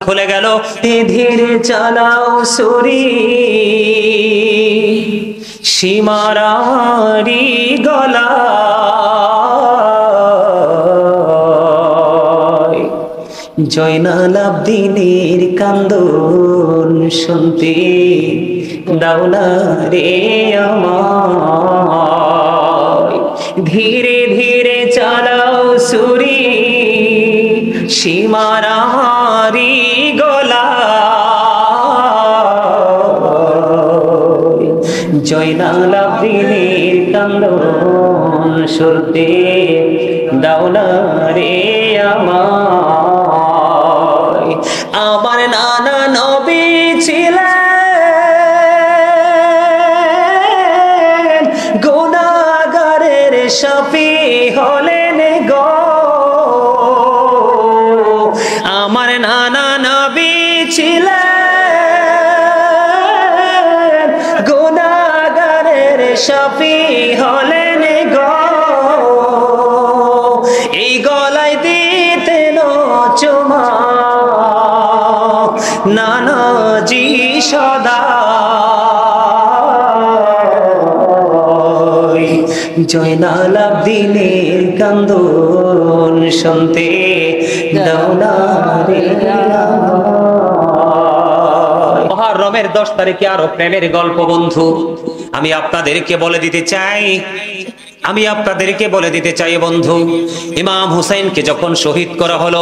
খুলে গেল। ধীরে চালাও সুরি সীমারারি গলা, জয়নাল আবদিনের কান্দন শুনতে দাও না রে আমায়। ধীরে ধীরে চালাও সুরি সীমারারি গলা, জয়নাল আবদিনের কান্দন শুনতে দাও না রে আমায়। আমার নানা নবী ছিলেন, গুনাহগারের শাফি হলেন গো। আমার নানা নবী ছিলেন, গুনাহগারের শাফি হলেন গো। এই গলায় দিতেন চুমা নানাজি সদা, জয়নাল আবদিনের কান্দন শুনতে দাও না রে আমায়। মুহররমের 10 তারিখে আরো প্রেমের গল্প বন্ধু আমি আপনাদেরকে বলে দিতে চাই বন্ধু। ইমাম হুসাইনকে যখন শহীদ করা হলো,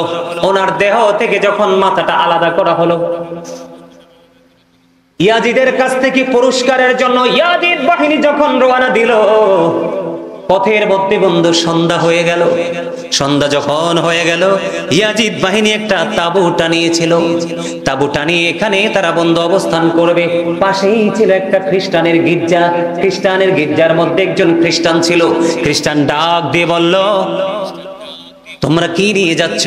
ওনার দেহ থেকে যখন মাথাটা আলাদা করা হলো, ইয়াজিদের কাছ থেকে পুরস্কারের জন্য ইয়াজিদ বাহিনী যখন রওনা দিল, পথের মধ্যে বন্ধু সন্ধ্যা হয়ে গেল। সন্ধ্যা যখন হয়ে গেল, ইয়াজিদ বাহিনী একটা তাঁবু টানিয়েছিল। তাঁবু টানিয়ে এখানে তারা বন্ধু অবস্থান করবে। পাশেই ছিল একটা খ্রিস্টানের গির্জা। খ্রিস্টানের গির্জার মধ্যে একজন খ্রিস্টান ছিল। খ্রিস্টান ডাক দিয়ে বলল, তোমরা কি নিয়ে যাচ্ছ?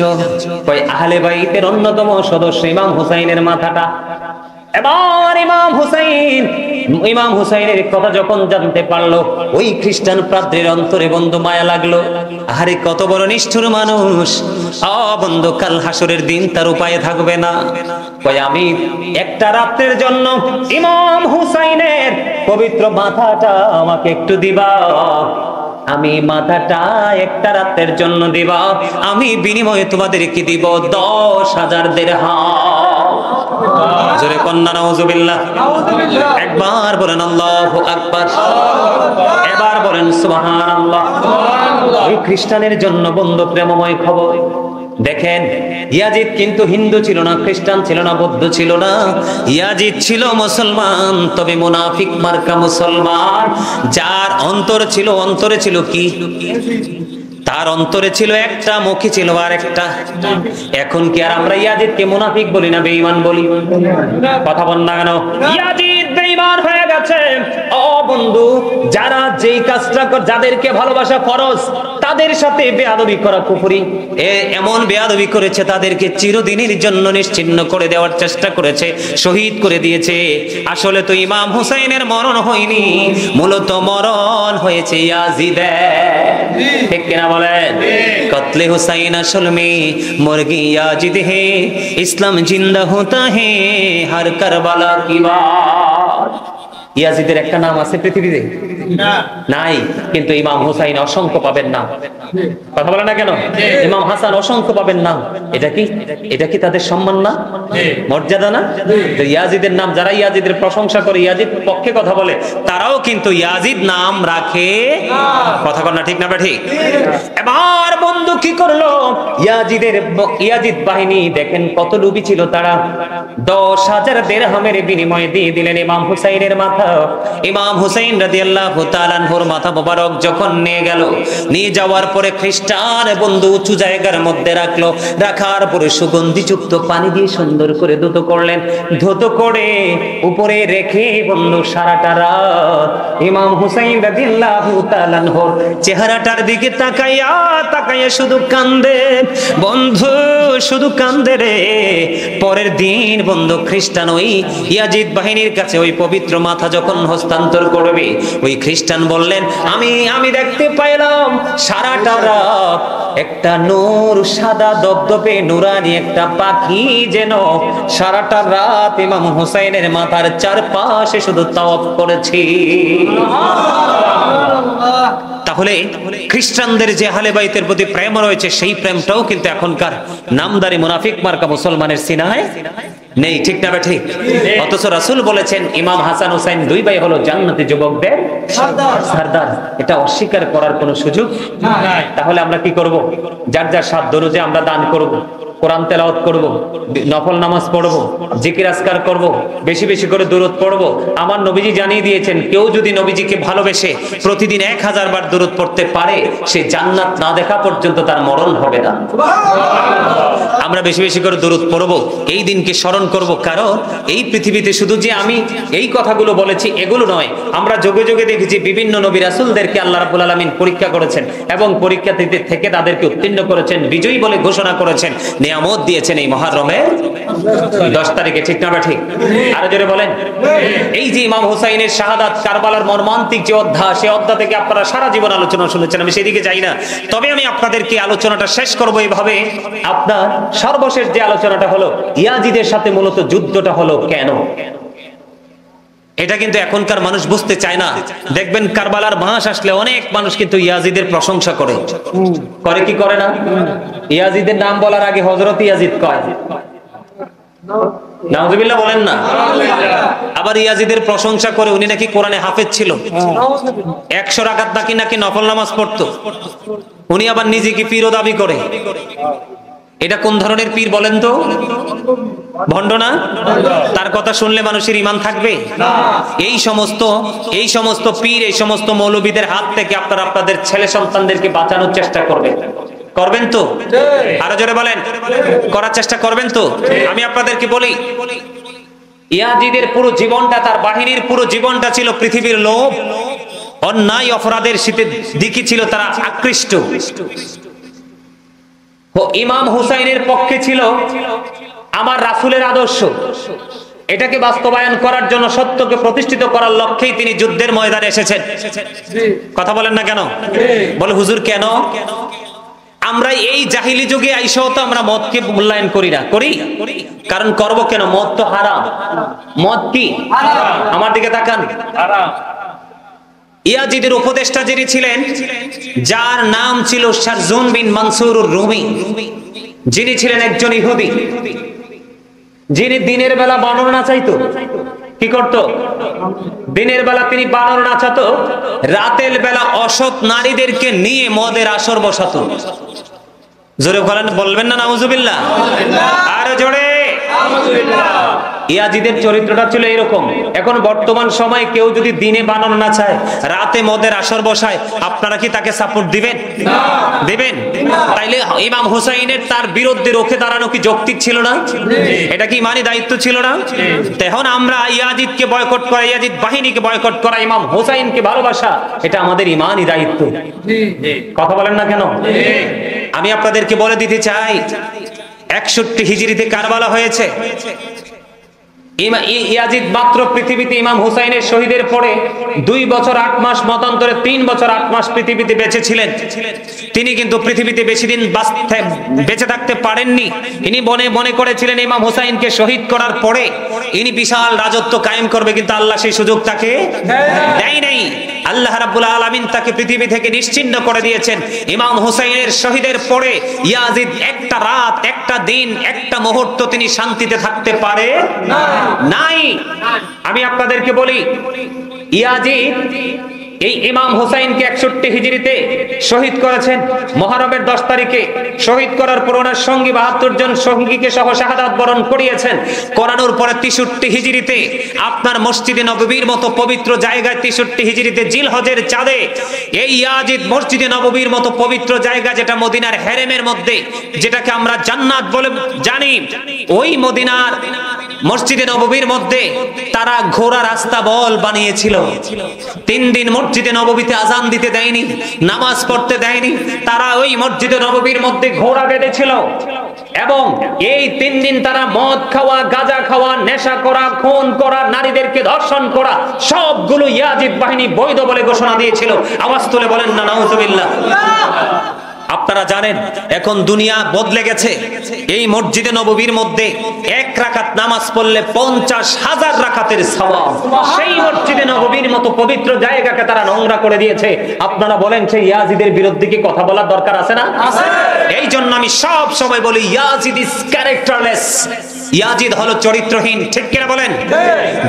কই আহলে বাইতের অন্যতম সদস্য ইমাম হুসাইনের মাথাটা। এবার ইমাম হুসাইনের কথা যখন জানতে পারলো, ওই খ্রিস্টান প্রাদ্রের অন্তরে বন্ধু মায়া লাগলো। আরে কত বড় নিষ্ঠুর মানুষ! বন্ধু, কাল হাসরের দিন তার উপায় থাকবে না। কই আমি একটা রাতের জন্য ইমাম হুসাইনের পবিত্র মাথাটা আমাকে একটু দিবা। আমি মাথাটা একটা রাতের জন্য দিবা, আমি বিনিময়ে তোমাদেরকে দিব 10,000 দিরহাম। জোরে কন্না নাউজুবিল্লাহ। একবার বলেন আল্লাহু আকবার, এবার বলেন সুবহানাল্লাহ। এই খ্রিস্টানের জন্য বন্ধু প্রেমময় খবর। দেখেন, ইয়াজিদ কিন্তু হিন্দু ছিল না, খ্রিস্টান ছিল না, বৌদ্ধ ছিল না। ইয়াজিদ ছিল মুসলমান, তবে মুনাফিক মার্কা মুসলমান। যার অন্তরে ছিল কি? তার অন্তরে ছিল একটা, মুখে ছিল আর একটা। এখন কি আর আমরা ইয়াজিদকে মুনাফিক বলি না বেঈমান বলি? কথা বল না কেন? ইয়াজিদ বেঈমান হয়ে গেছে। ও বন্ধু, যারা যেই কাজটা যাদেরকে ভালোবাসা ফরজ, তাদের সাথে বেয়াদবি করা কুফরি। এমন বেয়াদবি করেছে, তাদেরকে চিরদিনের জন্য নিশ্চিহ্ন করে দেওয়ার চেষ্টা করেছে, শহীদ করে দিয়েছে। আসলে তো ইমাম হুসাইনের মরণ হয়নি, মূলত মরণ হয়েছে ইয়াজিদের। ঠিক কিনা বলেন? কতলে হুসাইন আসল মে মুরগি ইয়াজিদ হে, ইসলাম জিন্দা হোতা হে হর কারবালা কি বাত। ইয়াজিদের একটা নাম আছে পৃথিবীতে? নাই। কিন্তু ইমাম হুসাইন অসংখ্য পাবেন নাম। কথা বলে না কেন? ইমাম হাসান অসংখ্য পাবেন নাম। এটা কি তাদের সম্মান না, মর্যাদা না? ইয়াজিদের নাম, যারা ইয়াজিদের প্রশংসা করে, ইয়াজিদ পক্ষে কথা বলে, তারাও কিন্তু ইয়াজিদ নাম রাখে। কথা বল না, ঠিক না? ঠিক। এবার বন্ধু কি করলো? ইয়াজিদ বাহিনী দেখেন কত লোভী ছিল তারা। 10,000 দিরহামের বিনিময়ে দিয়ে দিলেন ইমাম হুসাইনের মাথা। ইমাম হুসাইন রাদিয়াল্লাহু তাআলা আনহুর মাথা মোবারক যখন নিয়ে যাওয়ার পরে খ্রিস্টান বন্ধু উঁচু জায়গার মধ্যে রাখলো। রাখার পরে সুগন্ধিযুক্ত পানি দিয়ে সুন্দর করে ধৌত করলেন। ধৌত করে উপরে রেখে বন্ধু সারাটা রাত ইমাম হুসাইন রাদিয়াল্লাহু তাআলা আনহুর চেহারাটার দিকে তাকাইয়া শুধু কান্দে বন্ধু, শুধু কান্দে রে। পরের দিন বন্ধু খ্রিস্টান ওই ইয়াজিদ বাহিনীর কাছে ওই পবিত্র মাথা যখন হস্তান্তর করবে, ওই খ্রিস্টান বললেন আমি দেখতে পাইলাম সারাটা রাত একটা নূর, সাদা দবদবে নুরানি একটা পাখি যেন সারাটা রাত ইমাম হুসাইনের মাথার চারপাশে শুধু তাওয়াফ করেছে। তাহলে খ্রিস্টানদের যে আহলে বাইতের প্রতি প্রেম রয়েছে, সেই প্রেমটাও কিন্তু এখনকার নামদারি মুনাফিক মার্কা মুসলমানের সিনায় নেই, ঠিক না ঠিক? অথচ রাসূল বলেছেন ইমাম হাসান হুসাইন দুই ভাই হলো জান্নাতি যুবকদের সরদার। এটা অস্বীকার করার কোনো সুযোগ নাই। তাহলে আমরা কি করব? যার যার সাধ্য অনুযায়ী আমরা দান করব, কোরআন তেলাওয়াত করব, নফল নামাজ পড়ব, জিকির আজকার করব, বেশি বেশি করে দুরূদ পড়ব। আমার নবীজি জানিয়ে দিয়েছেন, কেউ যদি নবীজিকে ভালোবেসে প্রতিদিন 1000 বার দুরূদ পড়তে পারে, সে জান্নাত না দেখা পর্যন্ত তার মরণ হবে না। আমরা বেশি বেশি করে দুরূদ পড়ব, এই দিনকে স্মরণ করব। কারণ এই পৃথিবীতে শুধু যে আমি এই কথাগুলো বলেছি এগুলো নয়, আমরা যোগে যোগে দেখেছি বিভিন্ন নবী রাসূলদেরকে আল্লাহ রাব্বুল আলামিন পরীক্ষা করেছেন এবং পরীক্ষা থেকে তাদেরকে উত্তীর্ণ করেছেন, বিজয়ী বলে ঘোষণা করেছেন, নিয়ামত দিয়েছেন এই মুহররমের 10 তারিখে, ঠিক না ঠিক? আরো জোরে বলেন। এই যে ইমাম হুসাইনের শাহাদাত, কারবালার মর্মান্তিক যে অধ্যায়, সেই অধ্যায় থেকে আপনারা সারা জীবন আলোচনা শুনেছেন, আমি সেদিকে যাই না। তবে আমি আপনাদেরকে আলোচনাটা শেষ করব এইভাবে। আপনার সর্বশেষ যে আলোচনাটা হলো ইয়াজিদের সাথে মূলত যুদ্ধটা হলো কেন, এটা কিন্তু এখনকার মানুষ বুঝতে চায় না। দেখবেন কারবালার মাস আসলে অনেক মানুষ কিন্তু ইয়াজিদের প্রশংসা করে কি করে না? ইয়াজিদের নাম বলার আগে হযরত ইয়াজিদ কয়, নাউজুবিল্লাহ বলেন না? আবার ইয়াজিদের প্রশংসা করে উনি নাকি কোরআনে হাফেজ ছিল, 100 রাকাত নাকি নফল নামাজ পড়তো। উনি আবার নিজেকে পীর দাবি করে। এটা কোন ধরনের পীর বলেন তো? ভণ্ড না? তার কথা শুনলে মানুষের ঈমান থাকবে? এই সমস্ত পীর, এই সমস্ত মৌলবীদের হাত থেকে আপনারা আপনাদের ছেলে সন্তানদেরকে বাঁচানোর চেষ্টা করবেন তো? আরো জোরে বলেন, করার চেষ্টা করবেন তো? আমি আপনাদেরকে বলি, ইয়াজিদের পুরো জীবনটা, তার বাহিনীর পুরো জীবনটা ছিল পৃথিবীর লোভ, অন্যায় অপরাধের দিকে ছিল তারা আকৃষ্ট। ইমাম হুসাইনের পক্ষে ছিল আমার রাসূলের আদর্শ, এটাকে বাস্তবায়ন করার জন্য, সত্যকে প্রতিষ্ঠিত করার লক্ষ্যেই তিনি যুদ্ধের ময়দানে এসেছেন। কথা বলেন না কেন? বলে হুজুর কেন? আমরা এই জাহিলি যুগে আইসাও তো আমরা মদকে মূল্যায়ন করি না, করি? কারণ করব কেন? মদ তো হারাম। মদ কি হারাম? আমার দিকে তাকান। হারাম। ইয়াজিদের উপদেষ্টা যিনি ছিলেন, যার নাম ছিল শারজুন বিন মানসুর রুমি, যিনি ছিলেন একজন ইহুদি, যিনি দিনের বেলা বানর নাচাইতো। কি করত? দিনের বেলা তিনি বানর নাচাতো, রাতের বেলা অসৎ নারীদেরকে নিয়ে মদের আসর বসাতো। জোরে বলবেন না নাউজুবিল্লাহ? আরে জোরে নাউজুবিল্লাহ। ইয়াজিদের চরিত্রটা ছিল এরকম। এখন বর্তমান সময়ে কেউ যদি দিনে বানর নাচায়, রাতে মদের আসর বসায়, আপনারা কি তাকে সাপোর্ট দিবেন? দিবেন? তাইলে ইমাম হুসাইনের তার বিরুদ্ধে রুখে দাঁড়ানো কি যৌক্তিক ছিল না? এটা কি ইমানি দায়িত্ব ছিল না? এখন আমরা ইয়াজিদকে বয়কট করা, ইয়াজিদ বাহিনীকে বয়কট করা, ইমাম হুসাইনকে ভালোবাসা, এটা আমাদের ইমানি দায়িত্ব। কথা বলেন না কেন? আমি আপনাদেরকে বলে দিতে চাই, 61 হিজরিতে কারবালা হয়েছে। ইয়াজিদ মাত্র পৃথিবীতে ইমাম হুসাইনের শহীদের পরে 2 বছর 8 মাস, মতান্তরে 3 বছর 8 মাস পৃথিবীতে বেঁচে ছিলেন। তিনি কিন্তু পৃথিবীতে বেশি দিন বেঁচে থাকতে পারেননি। ইনি মনে করেছিলেন ইমাম হুসাইনকে শহীদ করার পরে ইনি বিশাল রাজত্ব কায়েম করবে, কিন্তু আল্লাহ সেই সুযোগ তাকে দেয় নাই। আল্লাহ রাব্বুল আলামিন তাকে পৃথিবী থেকে নিশ্চিহ্ন করে দিয়েছেন। ইমাম হুসাইনের শহীদের পরে ইয়াজিদ একটা রাত, একটা দিন, একটা মুহূর্ত তিনি শান্তিতে থাকতে পারে নাই। আমি আপনাদেরকে বলি, ইয়াজিদ এই ইমাম হুসাইনকে 61 হিজরিতে শহীদ করেছেন। মুহররমের 10 তারিখে শহীদ করার পর ওনার সঙ্গী 72 জন সঙ্গীকে সহ শাহাদাত বরণ করিয়েছেন। করানোর পরে 63 হিজরিতে আপনার মসজিদে নববীর মতো পবিত্র জায়গায়, 63 হিজরিতে জিলহজের চাঁদে এই ইয়াজিদ মসজিদে নববীর মতো পবিত্র জায়গা, যেটা মদিনার হেরেমের মধ্যে, যেটাকে আমরা জান্নাত বলে জানি, ওই মদিনার মসজিদে নববীর মধ্যে তারা ঘোড়া রাস্তা বল বানিয়েছিল। 3 দিন মসজিদে নববীতে আজান দিতে দেয়নি, নামাজ পড়তে দেয়নি। তারা ওই মসজিদে নববীর মধ্যে ঘোড়া বেঁধেছিল এবং এই 3 দিন তারা মদ খাওয়া, গাঁজা খাওয়া, নেশা করা, খুন করা, নারীদেরকে ধর্ষণ করা সবগুলো ইয়াজিদ বাহিনী বৈধ বলে ঘোষণা দিয়েছিল। আওয়াজ তুলে বলেন না নাউজুবিল্লাহ। আপনারা জানেন এখন দুনিয়া বদলে গেছে। এই মসজিদে নববীর মধ্যে 1 রাকাত নামাজ পড়লে 50,000 রাকাতের সওয়াব। সেই মসজিদে নববীর মতো পবিত্র জায়গাকে তারা নোংরা করে দিয়েছে। আপনারা বলেন সেই ইয়াজিদের বিরুদ্ধে কি কথা বলার দরকার আছে না? আছে। এই জন্য আমি সব সময় বলি ইয়াজিদ ইজ ক্যারেক্টারলেস। ইয়াজিদ হলো চরিত্রহীন, ঠিক কিনা বলেন?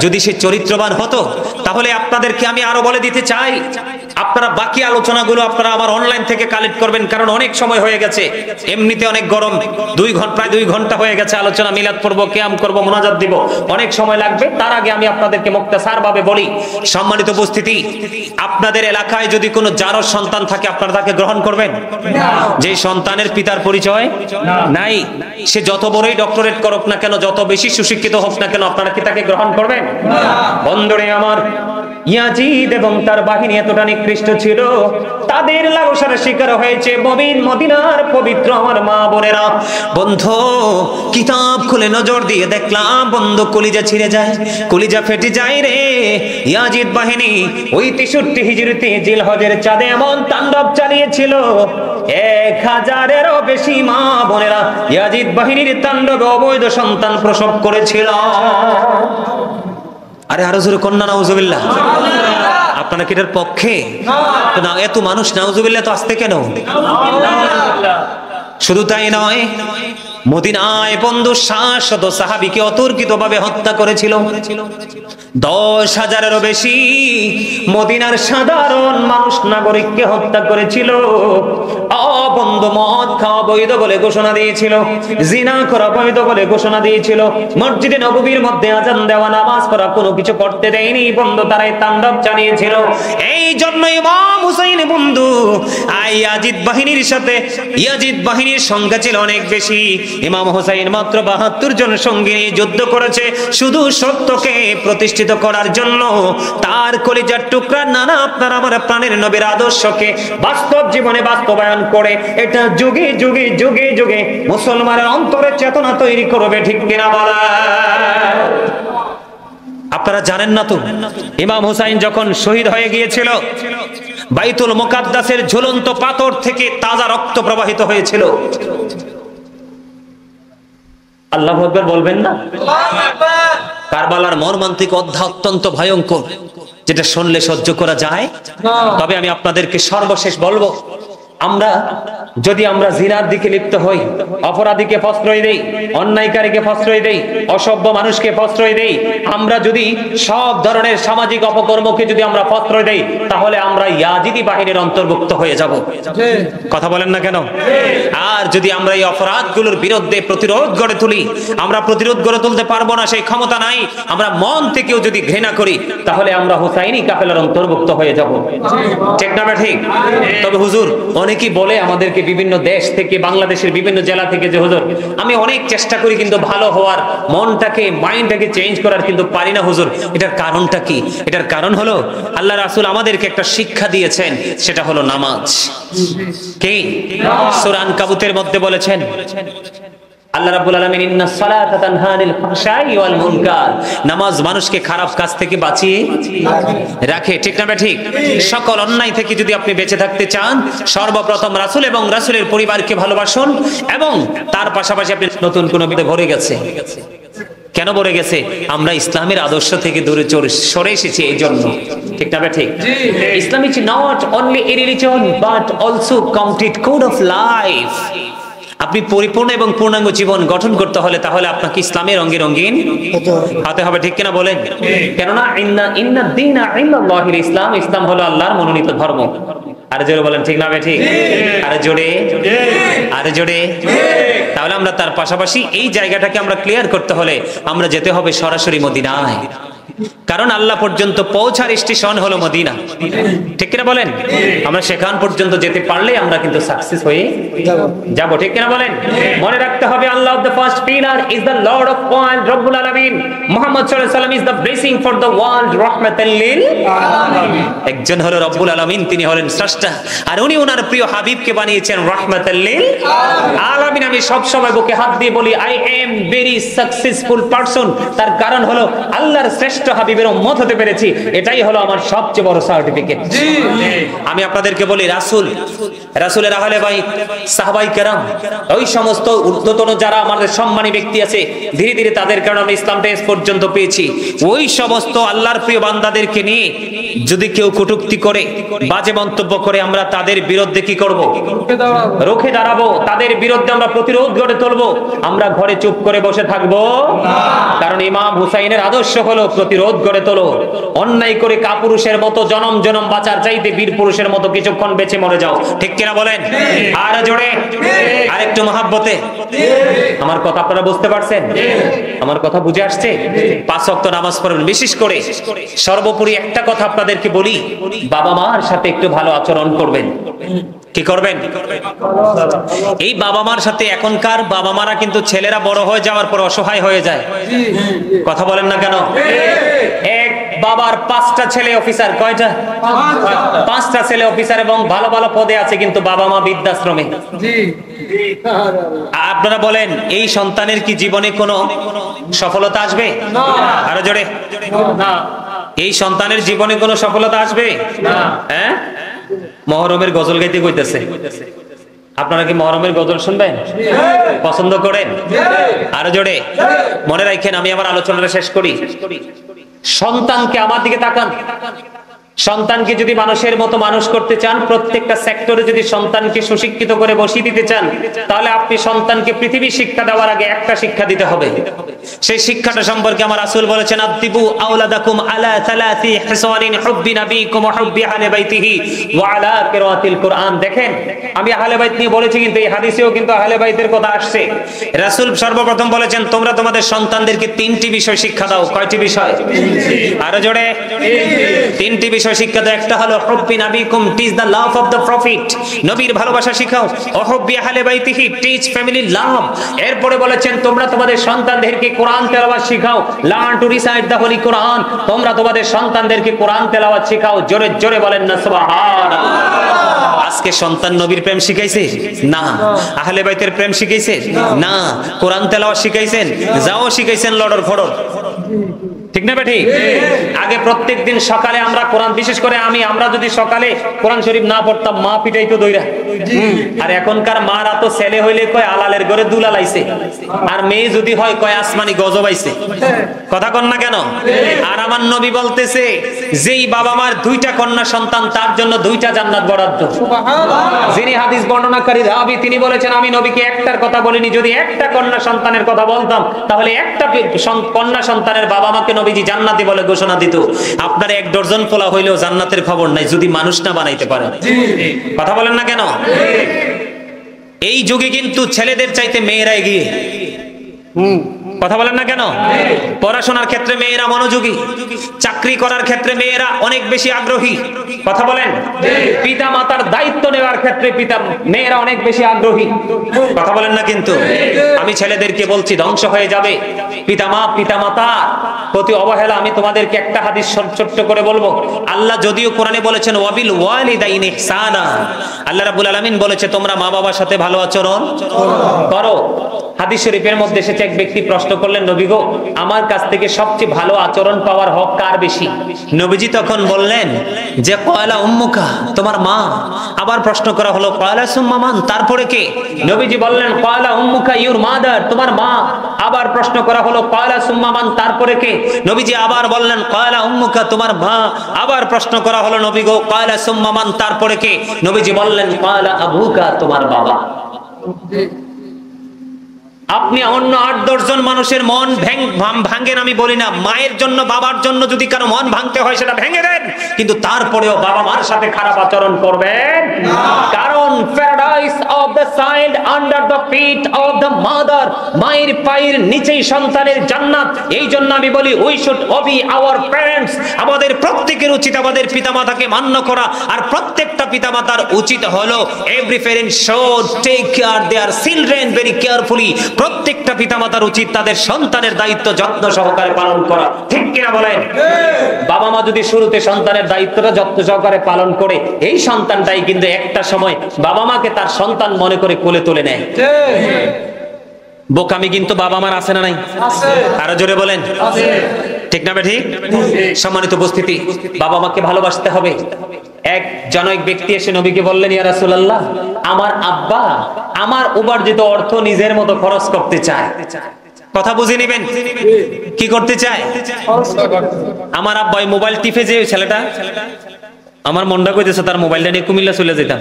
যদি সে চরিত্রবান হতো তাহলে আপনাদেরকে আমি আরো বলে দিতে চাই, আপনারা বাকি আলোচনাগুলো আপনারা আমার অনলাইন থেকে কালেক্ট করবেন, কারণ অনেক সময় হয়ে গেছে। এমনিতে অনেক গরম, প্রায় 2 ঘন্টা হয়ে গেছে আলোচনা। মিলাদ পড়বো, কিয়াম করবো, মুনাজাত দিব, অনেক সময় লাগবে। তার আগে আমি আপনাদেরকে মুক্তাসার ভাবে বলি, সম্মানিত উপস্থিতি, আপনাদের এলাকায় যদি কোনো জারজ সন্তান থাকে আপনারা তাকে গ্রহণ করবেন? যে সন্তানের পিতার পরিচয় নাই, সে যত বড়ই ডক্টরেট করুক না কেন, যত বেশি সুশিক্ষিত হোক না কেন, আপনারা কি তাকে গ্রহণ করবেন? বন্ধুরে আমার, ইয়াজিদ এবং তার বাহিনী এতটা নিকৃষ্ট ছিল, তাদের লালসার শিকার হয়েছে মদিনার পবিত্র আমার মা বোনেরা। বন্ধু, কিতাব খুলে নজর দিয়ে দেখলাম বন্ধু, কলিজা ছিঁড়ে যায়, কলিজা ফেটে যায় রে। ইয়াজিদ বাহিনী ওই 63 হিজরিতে জিলহজের চাঁদে এমন তাণ্ডব চালিয়েছিল, 1000-এরও বেশি মা বোনেরা ইয়াজিদ বাহিনীর তাণ্ডবে অবৈধ সন্তান প্রসব করেছিল। আরে আরো জোরে কন্যা নাউজুবিল্লাহ। আপনারা কি এটার পক্ষে? না, এত মানুষ নাউজুবিল্লাহ তো আসতে কেন? শুধু তাই নয়, মদিনায় বন্ধু 700 সাহাবীকে অতর্কিতভাবে হত্যা করেছিল। 10,000-এরও বেশি মদিনার সাধারণ মানুষ, নাগরিককে হত্যা করেছিল। বন্ধু, মদ খাওয়া বৈধ বলে ঘোষণা দিয়েছিল, জিনা করা বৈধ বলে ঘোষণা দিয়েছিল, মসজিদে নববীর মধ্যে আজান দেওয়া, নামাজ পড়া কোনো কিছু করতে দেয়নি। বন্ধু, তারাই তাণ্ডব চালিয়েছিল। এই জন্য ইমাম হুসাইন বন্ধু ইয়াজিদ বাহিনীর সাথে, ইয়াজিদ বাহিনীর সংখ্যা ছিল অনেক বেশি। ইমাম হুসাইন মাত্র 72 জন সঙ্গী নিয়ে যুদ্ধ করেছে শুধু সত্যকে প্রতিষ্ঠিত করার জন্য। তার কলিজার টুকরা নানা আপনার আমার প্রাণের নবীর আদর্শকে বাস্তব জীবনে বাস্তবায়ন করে এটা যুগে যুগে যুগে যুগে মুসলমানের অন্তরে চেতনা তৈরি করবে, ঠিক কিনা বলা? আপনারা জানেন না তো, ইমাম হুসাইন যখন শহীদ হয়ে গিয়েছিল, বাইতুল মুকাদ্দাসের ঝুলন্ত পাথর থেকে তাজা রক্ত প্রবাহিত হয়েছিল। আল্লাহু আকবার বলবেন না? কারবালার মর্মান্তিক অধ্যায় অত্যন্ত ভয়ঙ্কর, যেটা শুনলে সহ্য করা যায়। তবে আমি আপনাদেরকে সর্বশেষ বলবো, আমরা যদি জিনার দিকে লিপ্ত হই, অপরাধীকে প্রশ্রয় দেই, অন্যায়কারীকে প্রশ্রয় দেই, অসভ্য মানুষকে প্রশ্রয় দেই, আমরা যদি সব ধরনের সামাজিক অপকর্মকে যদি আমরা প্রশ্রয় দেই, তাহলে আমরা ইয়াজিদি বাহিনীর অন্তর্ভুক্ত হয়ে যাব। কথা বলেন না কেন? আর যদি আমরা এই অপরাধগুলোর বিরুদ্ধে প্রতিরোধ গড়ে তুলি, আমরা প্রতিরোধ গড়ে তুলতে পারবো না, সেই ক্ষমতা নাই, আমরা মন থেকেও যদি ঘৃণা করি, তাহলে আমরা হুসাইনি কাফেলার অন্তর্ভুক্ত হয়ে যাব। ঠিক না ঠিক? তবে হুজুর, অনেকেই বলে আমাদেরকে বিভিন্ন দেশ থেকে, বাংলাদেশের বিভিন্ন জেলা থেকে, যে হুজুর আমি অনেক চেষ্টা করি কিন্তু ভালো হওয়ার, মনটাকে, মাইন্ডটাকে চেঞ্জ করার, কিন্তু পারি না হুজুর। এটার কারণটা কি? এটার কারণ হলো আল্লাহ রাসূল আমাদেরকে একটা শিক্ষা দিয়েছেন, সেটা হলো নামাজ। কি সূরা আনকাবুতের মধ্যে বলেছেন আল্লাহ রাব্বুল আলামিন, ইন্নাস সালাতা তানহা আনিল ফাহশাই ওয়াল মুনকার, নামাজ মানুষকে খারাপ কাজ থেকে বাঁচিয়ে রাখে। ঠিক না ঠিক? সকল অন্যায় থেকে যদি আপনি বেঁচে থাকতে চান, সর্বপ্রথম রাসূল এবং রাসূলের পরিবারকে ভালোবাসুন, এবং তার পাশাপাশি আপনি নতুন কোন বিদে ভরে গেছে। কেন ভরে গেছে? আমরা ইসলামের আদর্শ থেকে দূরে সরে এসেছি এই জন্য। ঠিক না ঠিক? Islam is not only a religion but also complete code of life. আপনি পরিপূর্ণ এবং পূর্ণাঙ্গ জীবন গঠন করতে হলে তাহলে আপনাকে ইসলামের রঙে রঙিন হতে হবে। ঠিক কিনা বলেন? কেননা ইন্না দীনা ইনদাল্লাহিল ইসলাম, ইসলাম হলো আল্লাহর মনোনীত ধর্ম। আরে জোরে বলেন ঠিক না ঠিক? আরে জোরে, আরে জোরে। তাহলে আমরা তার পাশাপাশি এই জায়গাটাকে আমরা ক্লিয়ার করতে হলে আমরা যেতে হবে সরাসরি মদিনায়। কারণ আল্লাহ পর্যন্ত পৌঁছার স্টেশন হলো মদিনা, ঠিক কিনা বলেন? আমরা সেখান পর্যন্ত যেতে পারলে আমরা কিন্তু সাকসেস হয়ে যাব, ঠিক কিনা বলেন? মনে রাখতে হবে আল্লাহ the first pillar is the Lord of world, রব্বুল আলামিন। মুহাম্মদ সাল্লাল্লাহু আলাইহি ওয়াসাল্লাম is the blessing for the world, রাহমাতাল লিল আলামিন। একজন হলো রব্বুল আলামিন, তিনি হলেন স্রষ্টা, আর উনি ওনার প্রিয় হাবিবকে বানিয়েছেন রাহমাতাল লিল আলামিন। আমি সব সময় বুকে হাত দিয়ে বলি I am very successful person, তার কারণ হলো আল্লাহর শ্রেষ্ঠ হাবিবের উম্মত হতে পেরেছি, এটাই হলো আমার সবচেয়ে বড় সার্টিফিকেট। আমি আপনাদেরকে বলি রাসূলের আহলে বাইত, সাহাবায়ে কেরাম, ওই সমস্ত ঊর্ধ্বতন যারা আমাদের সম্মানী ব্যক্তি আছে, ধীরে ধীরে তাদের কারণে আমরা ইসলামটা এস পর্যন্ত পেয়েছি। ওই সমস্ত আল্লাহর প্রিয় বান্দাদেরকে নিয়ে যদি কেউ কটূক্তি করে, বাজে মন্তব্য করে, আমরা তাদের বিরুদ্ধে কি করব? রুখে দাঁড়াবো, তাদের বিরুদ্ধে আমরা প্রতিরোধ গড়ে তুলবো। আমরা ঘরে চুপ করে বসে থাকবো না, কারণ ইমাম হুসাইনের আদর্শ হলো প্রতিরোধ গড়ে তোলো। অন্যায় করে কাপুরুষের মতো জনম জনম বাঁচার চাইতে বীর পুরুষের মতো কিছুক্ষণ বেঁচে মরে যাও, ঠিক কিনা বলেন? আর জোরে, আর একটু মহাব্বতে। আমার কথা আপনারা বুঝতে পারছেন? আমার কথা বুঝে আসছে? 5 ওয়াক্ত নামাজ পড়বেন, বিশেষ করে সর্বোপরি একটা কথা আপনাদেরকে বলি, বাবা মার সাথে একটু ভালো আচরণ করবেন। কি করবেন? এই বাবা মার সাথে, এখনকার বাবা মারা কিন্তু ছেলেরা বড় হয়ে যাওয়ার পর অসহায় হয়ে যায়। কথা বলেন না কেন? এক বাবার 5টা ছেলে অফিসার, কয়টা? 5টা ছেলে অফিসার এবং ভালো ভালো পদে আছে, কিন্তু বাবা মা বৃদ্ধাশ্রমে। আপনারা বলেন এই সন্তানের কি জীবনে কোনো সফলতা আসবে? আরো জোরে, এই সন্তানের জীবনে কোনো সফলতা আসবে? হ্যাঁ, মহরমের গজল গাইতে কইতেছে, আপনারা কি মহরমের গজল শুনবেন? পছন্দ করেন? আরো জোরে। মনে রাখেন, আমি আমার আলোচনাটা শেষ করি। সন্তানকে, আমার দিকে তাকান, সন্তানকে যদি মানুষের মতো মানুষ করতে চান, প্রত্যেকটা সেক্টরে যদি সন্তানকে সুশিক্ষিত করে বসিয়ে দিতে চান, তাহলে আপনি সন্তানকে পৃথিবীর শিক্ষা দেওয়ার আগে একটা শিক্ষা দিতে হবে। সেই শিক্ষাটা সম্পর্কে আমার রাসূল বলেছেন, আদিবু আওলাদাকুম আলা সালাসি হিসানিন হুব্বি নবিকুম ওয়া হুব্বি আহলে বাইতিহি ওয়া আলা কিরাআতিল কুরআন। দেখেন, আমি আহলে বাইত নিয়ে বলেছি, কিন্তু এই হাদিসেও কিন্তু আহলে বাইতের কথা আসছে। রাসূল সর্বপ্রথম বলেছেন, তোমরা তোমাদের সন্তানদেরকে 3টি বিষয় শিক্ষা দাও। কয়টি বিষয়? আরো জোরে। 3টি বিষয় শিক্ষা দাও। একটা হলো হুব্বি নবিকুম, teach the love of the prophet, নবীর ভালোবাসা শিখাও। ওয়া হুব্বি আহলে বাইতিহি, টিচ ফ্যামিলি লাভ। এরপরে বলেছেন, তোমরা তোমাদের সন্তানদেরকে কোরআন তেলাওয়াত শিখাও। Learn to recite the holy Quran. তোমরা তোমাদের সন্তানদেরকে কোরআন তেলাওয়াত শিখাও। জোরে জোরে বলেন না সুবহানাল্লাহ। আজকে সন্তান নবীর প্রেম শিখাইছে? না। আহলে বাইতের প্রেম শিখাইছে? না। কোরআন তেলাওয়াত শিখাইছেন? যাও শিখাইছেন লড়র ফড়র, ঠিক না বেঠি? আগে প্রত্যেকদিন সকালে আমরা কোরআন, বিশেষ করে আমরা যদি সকালে কোরআন শরীফ না পড়তাম, মা পিটাইতো দইরা। আর এখনকার মারা তো ছেলে হইলে কয় আলালের ঘরে দুলা লাইছে, আর মেয়ে যদি হয় কয় আসমানি গজব আইছে। কথা কন না কেন? আর আমার নবী বলতেছে, যেই বাবা মার 2টা কন্যা সন্তান, তার জন্য 2টা জান্নাত বরাদ্দ। যিনি হাদিস বর্ণনাকারী রাবী, তিনি বলেছেন, আমি নবীকে একটার কথা বলিনি, যদি একটা কন্যা সন্তানের কথা বলতাম, তাহলে একটা কন্যা সন্তানের বাবা মাকে নবীজি জান্নাতি বলে ঘোষণা দিত। আপনার 1 ডজন পোলা হইলেও জান্নাতের খবর নাই, যদি মানুষ না বানাইতে পারে। কথা বলেন না কেন? এই যুগে কিন্তু ছেলেদের চাইতে মেয়েরা এগিয়ে। কথা বলেন না কেন? পড়াশোনার ক্ষেত্রে মেয়েরা মনোযোগী, চাকরি করার ক্ষেত্রে মেয়েরা অনেক বেশি আগ্রহী। কথা বলেন, পিতা মাতার দায়িত্ব নেওয়ার ক্ষেত্রে মেয়েরা অনেক বেশি আগ্রহী। কথা বলেন না? কিন্তু আমি ছেলেদেরকে বলছি, ধ্বংস হয়ে যাবে পিতা মাতা প্রতি অবহেলা। আমি তোমাদেরকে একটা হাদিস ছোট্ট করে বলবো। আল্লাহ যদিও কোরআনে বলেছেন ওয়াবিল ওয়ালিদাইনি ইহসানা, আল্লাহ রাব্বুল আলামিন বলেছে তোমরা মা বাবার সাথে ভালো আচরণ করো। হাদিস শরীফের মধ্যে এসেছে, এক ব্যক্তি প্রশ্ন করলেন, নবী গো, আমার কাছ থেকে সবচেয়ে ভালো আচরণ পাওয়ার হক কার বেশি? নবীজি তখন বললেন যে কয়লা উম্মুকা, তোমার মা। আবার প্রশ্ন করা হলো, কয়লা সুম্মা মান, তারপরে কে? নবীজি বললেন কয়লা উম্মুকা, ইউর মাদার, তোমার মা। আবার প্রশ্ন করা হলো, কয়লা সুম্মা মান, তারপরে কে? নবীজি আবার বললেন কয়লা উম্মুকা, তোমার মা। আবার প্রশ্ন করা হলো, নবী গো, কয়লা সুম্মা মান, তারপরে কে? নবীজি বললেন কয়লা আবুকা, তোমার বাবা। আপনি অন্য 8-10 জন মানুষের মন ভাঙেন, আমি বলি না, মায়ের জন্য বাবার জন্য যদি কারো মন ভাঙতে হয় সেটা ভেঙে দেন, কিন্তু তারপরেও বাবা মার সাথে খারাপ আচরণ করবেন না, কারণ paradise of the child under the feet of the mother, মায়ের পায়ের নিচেই সন্তানের জান্নাত। এই জন্য আমি বলি we should obey our parents, আমাদের প্রত্যেকের উচিত আমাদের পিতামাতাকে মান্য করা, আর প্রত্যেকটা পিতামাতার উচিত হলো every parent should take care their children very carefully, প্রত্যেকটা পিতামাতার উচিত তাদের সন্তানের দায়িত্ব যত্ন সহকারে পালন করা, ঠিক কিনা বলেন? বাবা মা যদি শুরুতে সন্তানের দায়িত্বটা যত্ন সহকারে পালন করে, এই সন্তানটাই কিন্তু একটা সময় বাবা মাকে তার সন্তান মনে করে কোলে তুলে নেয়। বোকামি কিন্তু বাবা মার আছে না নাই? আরো জোরে বলেন, ঠিক না ঠিক? সম্মানিত উপস্থিতি, বাবা মাকে ভালোবাসতে হবে। এক জনৈক ব্যক্তি এসে নবীকে বললেন, ইয়া রাসূলুল্লাহ, আমার আব্বা আমার উপার্জিত অর্থ নিজের মতো খরচ করতে চায়। কথা বুঝে নেবেন, কি করতে চায়? আমার আব্বা মোবাইল টিপে, যে ছেলেটা, আমার মনটা কইতেছে তার মোবাইলটা নিয়ে কুমিল্লা চলে যেতাম,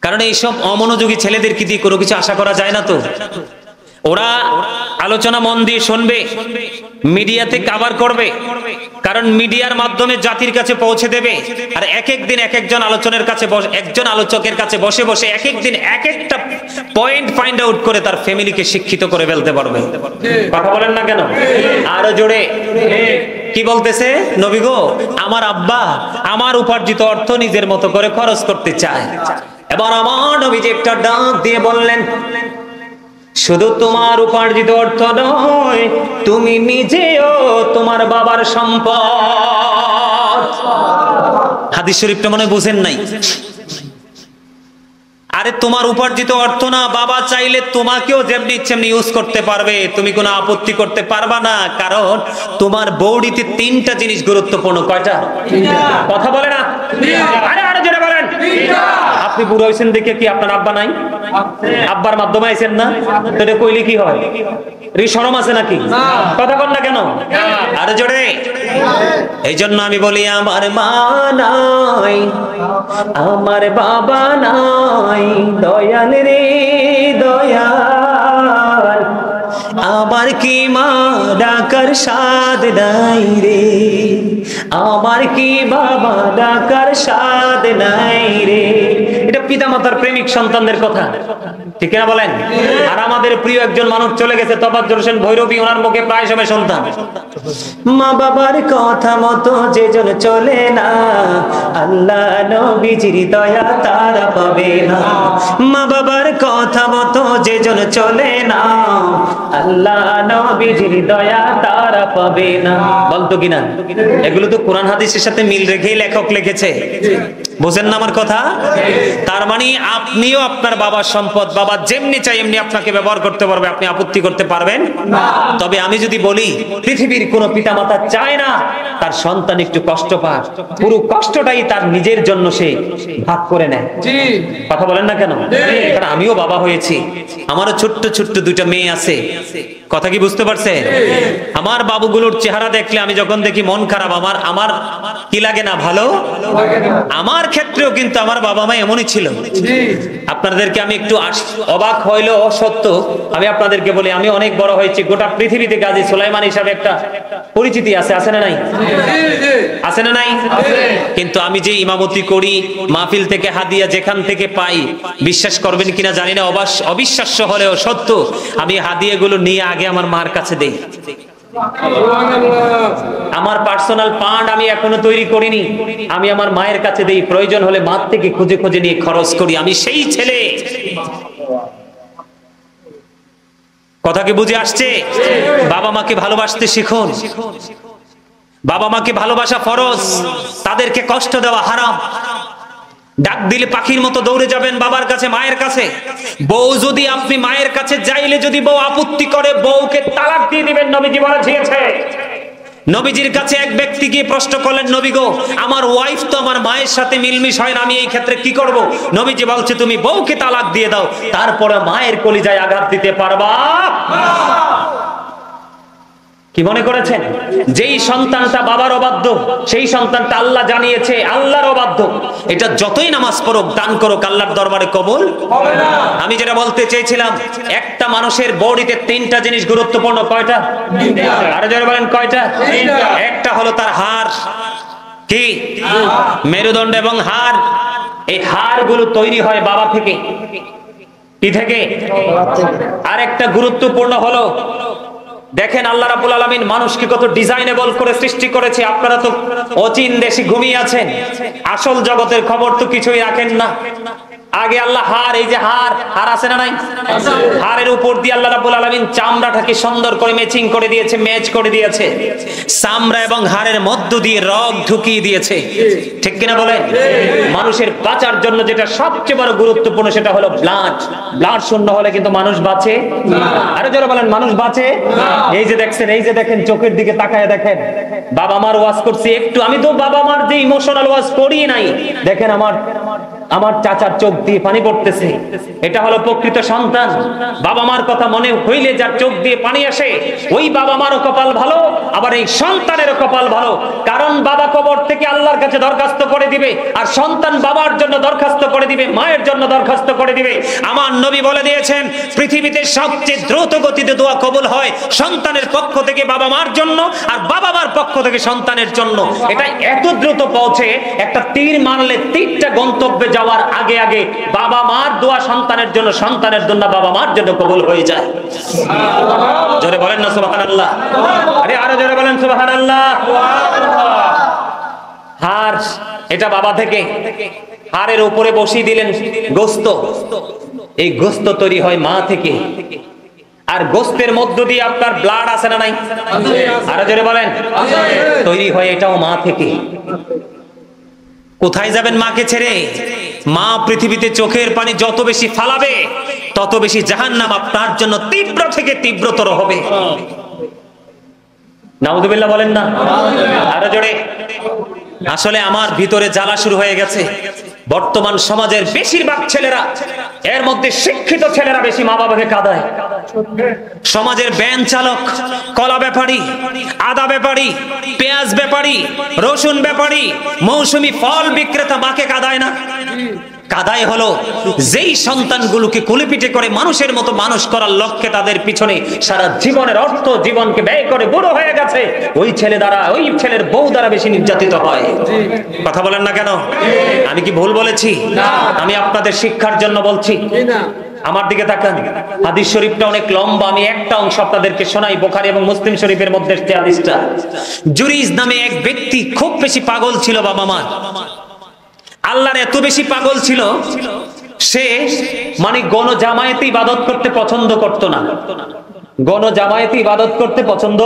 কারণ এইসব অমনোযোগী ছেলেদেরকে দিয়ে কোনো কিছু আশা করা যায় না। তো ওরা আলোচনা মন দিয়ে শুনবে, মিডিয়াতে কভার করবে, কারণ মিডিয়ার মাধ্যমে জাতির কাছে পৌঁছে দেবে, আর এক এক দিন এক একজন আলোচকের কাছে একজন আলোচকের কাছে বসে বসে এক এক দিন এক একটা পয়েন্ট ফাইন্ড আউট করে তার ফ্যামিলিকে শিক্ষিত করে ফেলতে পারবে। কথা বলেন না কেন? আরো জোরে কি বলতেছে নবী গো, আমার আব্বা আমার উপার্জিত অর্থ নিজের মতো করে খরচ করতে চায়। এবার আমার নবীজি একটা ডাক দিয়ে বললেন, শুধু তোমার উপার্জিত অর্থ নয়, তুমি নিজেও তোমার বাবার সম্পদ। হাদিস শরীফটা মনে বুঝেন নাই? আরে তোমার উপার্জিত অর্থ না, বাবা চাইলে তোমাকেও যেমনি ইচ্ছেমনি ইউজ করতে পারবে, তুমি কোনো আপত্তি করতে পারবা না, কারণ তোমার বউড়িতে 3টা জিনিস গুরুত্বপূর্ণ। কয়টা? কথা বলে না? আরে আরে জোরে বলেন। আপনি বুড়ো হয়েছেন দেখে কি আপনার আব্বা নাই? আব্বার মাধ্যমে আইছেন না? তো এটা কইলে কি হয়? শরম আছে নাকি? কথা বল না কেন? আরে জোরে। এই জন্য আমি বলি, আমার মা নাই, আমার বাবা নাই, দয়াল রে দয়াল, আমার কি মা ডাকার স্বাদ নাই রে, আমার কি বাবা ডাকার স্বাদ নাই রে। এটা পিতামাতার প্রেমিক সন্তানদের কথা, ঠিক না বলেন? আর আমাদের প্রিয় একজন মানুষ চলে গেছে, তোফাজ্জল হোসেন ভৈরবী, ওনার মুখে প্রায় সময় সন্তান, মা বাবার কথা মতো যেজন চলে না, আল্লাহ নবীজির দয়া তারা পাবে না। মা বাবার কথা মতো যেজন চলে না, আল্লাহ নবীজির দয়া তারা পাবে না। বলতো কিনা? এগুলো তো কোরআন হাদিসের সাথে মিল রেখেই লেখক লিখেছে। বুঝেন না আমার কথা? তার মানে আপনিও আপনার বাবার সম্পদ, বাবা যেমনি চাই এমনি আপনাকে ব্যবহার করতে পারবে, আপনি আপত্তি করতে পারবেন না। তবে আমি যদি বলি, পৃথিবীর কোন পিতামাতা চায় না তার সন্তান একটু কষ্ট পাক, পুরো কষ্টটাই তার নিজের জন্য সে ভাগ করে নেয়। কথা বলেন না কেন? কারণ আমিও বাবা হয়েছি, আমারও ছোট্ট ছোট্ট 2টা মেয়ে আছে। কথা কি বুঝতে পারছেন? আমার বাবুগুলোর চেহারা দেখলে আমি যখন দেখি মন খারাপ, আমার কি লাগে না? ভালো। আমার ক্ষেত্রেও কিন্তু আমার বাবা মা এমনই ছিল। আপনাদেরকে আমি একটু অবাক হইলো সত্য, আমি আপনাদেরকে বলি, আমি অনেক বড় হয়েছি, গোটা পৃথিবীতে গাজী সুলাইমান হিসাবে একটা পরিচিতি আছে, আছে না নাই? আছে না নাই? কিন্তু আমি যে ইমামতি করি, মাহফিল থেকে হাদিয়া যেখান থেকে পাই, বিশ্বাস করবেন কিনা জানি না, অবিশ্বাস্য হলেও সত্য, আমি হাদিয়াগুলো নিয়ে আগে আমার মার কাছে দেই। আমার পার্সোনাল ফান্ড আমি এখনো তৈরি করিনি, আমি আমার মায়ের কাছে দেই, প্রয়োজন হলে মার থেকে খুঁজে খুঁজে নিয়ে খরচ করি। আমি সেই ছেলে। কথা কি বুঝে আসছে? বাবা মাকে ভালোবাসতে শিখুন। বাবা মাকে ভালোবাসা ফরজ, তাদেরকে কষ্ট দেওয়া হারাম। ডাক দিলে পাখির মতো দৌড়ে যাবেন বাবার কাছে, মায়ের কাছে। বউ যদি আপনি মায়ের কাছে যাইলে যদি বউ আপত্তি করে, বউকে তালাক দিয়ে দিবেন, নবীজি বলেছে। নবীজির কাছে এক ব্যক্তি গিয়ে প্রশ্ন করলেন, নবী গো, আমার ওয়াইফ তো আমার মায়ের সাথে মিলমিশ হয় না, আমি এই ক্ষেত্রে কি করব? নবীজি বলছে, তুমি বউকে তালাক দিয়ে দাও, তারপরে মায়ের কলিজায় আঘাত দিতে পারবা। কি মনে করেছেন যেই সন্তানটা বাবার অবাধ্য সেই সন্তানটা আল্লাহ জানিয়েছে আল্লাহর অবাধ্য, এটা যতই নামাজ পড়ুক দান করুক আল্লাহর দরবারে কবুল হবে না। আমি যেটা বলতে চেয়েছিলাম, একটা মানুষের বডিতে তিনটা জিনিস গুরুত্বপূর্ণ। কয়টা? আরো জোরে বলেন কয়টা? একটা হলো তার হাড়, কি মেরুদণ্ড এবং হাড়। এই হাড়গুলো তৈরি হয় বাবা থেকে। কি থেকে? আরেকটা গুরুত্বপূর্ণ হলো, দেখেন আল্লাহ রাব্বুল আলামিন মানুষকে কত ডিজাইনেবল করে সৃষ্টি করেছে। আপনারা তো অচিন দেশে ঘুমিয়ে আছেন, আসল জগতের খবর তো কিছুই রাখেন না। আগে আল্লাহ হাড়, এই যে হাড় আছে না নাই? হাড়ের উপর দিয়ে আল্লাহ রাব্বুল আলামিন চামড়াটাকে সুন্দর করে ম্যাচিং করে দিয়েছে, ম্যাচ করে দিয়েছে। চামড়া এবং হাড়ের মধ্য দিয়ে রগ ঢুকিয়ে দিয়েছে, ঠিক কিনা বলেন? মানুষের বাঁচার জন্য যেটা সবচেয়ে বড় গুরুত্বপূর্ণ সেটা হলো ব্লাড। ব্লাড শূন্য হলে কিন্তু মানুষ বাঁচে না। আরে যারা বলেন মানুষ বাঁচে না। এই যে দেখছেন, এই যে দেখেন, চোখের দিকে তাকায় দেখেন, বাবা মার ওয়াজ করছি একটু, আমি তো বাবা মার যে ইমোশনাল ওয়াজ করি নাই। দেখেন আমার চাচার চোখ দিয়ে পানি পড়তেছে। এটা হলো প্রকৃত সন্তান। বাবা মার কথা মনে হইলে যার চোখ দিয়ে পানি আসে, ওই বাবা মারও কপাল ভালো, আবার এই সন্তানেরও কপাল ভালো। কারণ বাবা কবর থেকে আল্লাহর কাছে দরখাস্ত করে দিবে, আর সন্তান বাবার জন্য দরখাস্ত করে দিবে, মায়ের জন্য দরখাস্ত করে দিবে। আমার নবী বলে দিয়েছেন, পৃথিবীতে সবচেয়ে দ্রুত গতিতে দোয়া কবুল হয় সন্তানের পক্ষ থেকে বাবা মার জন্য, আর বাবা মার পক্ষ থেকে সন্তানের জন্য। এটা এত দ্রুত পৌঁছে, একটা তীর মারলে তীরটা গন্তব্যে যাওয়ার আগে আগে বাবা মার দোয়া সন্তানের জন্য, সন্তানের জন্য বাবা মার জন্য কবুল হয়ে যায়। জোরে বলেন না সুবহানাল্লাহ। আরে আরো জোরে বলেন সুবহানাল্লাহ। হাড়, এটা বাবা থেকে। হাড়ের উপরে বসিয়ে দিলেন গোস্ত, এই গোস্ত তৈরি হয় মা থেকে। আর গোস্তের মধ্য দিয়ে আপনার ব্লাড আছে না নাই? আরো জোরে বলেন। তৈরি হয় এটাও মা থেকে। কোথায় যাবেন মাকে ছেড়ে? মা পৃথিবীতে চোখের পানি যত বেশি ফালাবে তত বেশি জাহান্নাম আপনার জন্য তীব্র থেকে তীব্রতর হবে। নাউযুবিল্লাহ বলেন না। আরো জোরে। আসলে আমার ভিতরে জ্বালা শুরু হয়ে গেছে। বর্তমান সমাজের বেশিরভাগ ছেলেরা, এর মধ্যে শিক্ষিত ছেলেরা বেশি মা বাবাকে কাঁদায়। সমাজের ভ্যান চালক, কলা ব্যাপারী, আদা ব্যাপারী, পেঁয়াজ ব্যাপারী, রসুন ব্যাপারী, মৌসুমী ফল বিক্রেতা মাকে কাঁদায় না? কাদায় হলো যেই সন্তানগুলোকে কুলিপিটে করে মানুষের মতো মানুষ করার লক্ষ্যে তাদের পিছনে সারা জীবনের অর্থ জীবনকে ব্যয় করে বুড়ো হয়ে গেছে, ওই ছেলে দ্বারা, ওই ছেলের বউ দ্বারা বেশি নির্যাতিত হয়। কথা বলেন না কেন? আমি কি ভুল বলেছি? আমি আপনাদের শিক্ষার জন্য বলছি। আমার দিকে তাকান, হাদিস শরীফটা অনেক লম্বা, আমি একটা অংশ আপনাদেরকে শোনাই। বুখারী এবং মুসলিম শরীফের মধ্যে হাদিসটা। জুরিজ নামে এক ব্যক্তি খুব বেশি পাগল ছিল বাবা মা। আল্লাহর এত বেশি পাগল ছিল, সে মানে গণজামায়াতে ইবাদত করতে পছন্দ করত না। গণজামায়াতে ইবাদত করতে পছন্দ,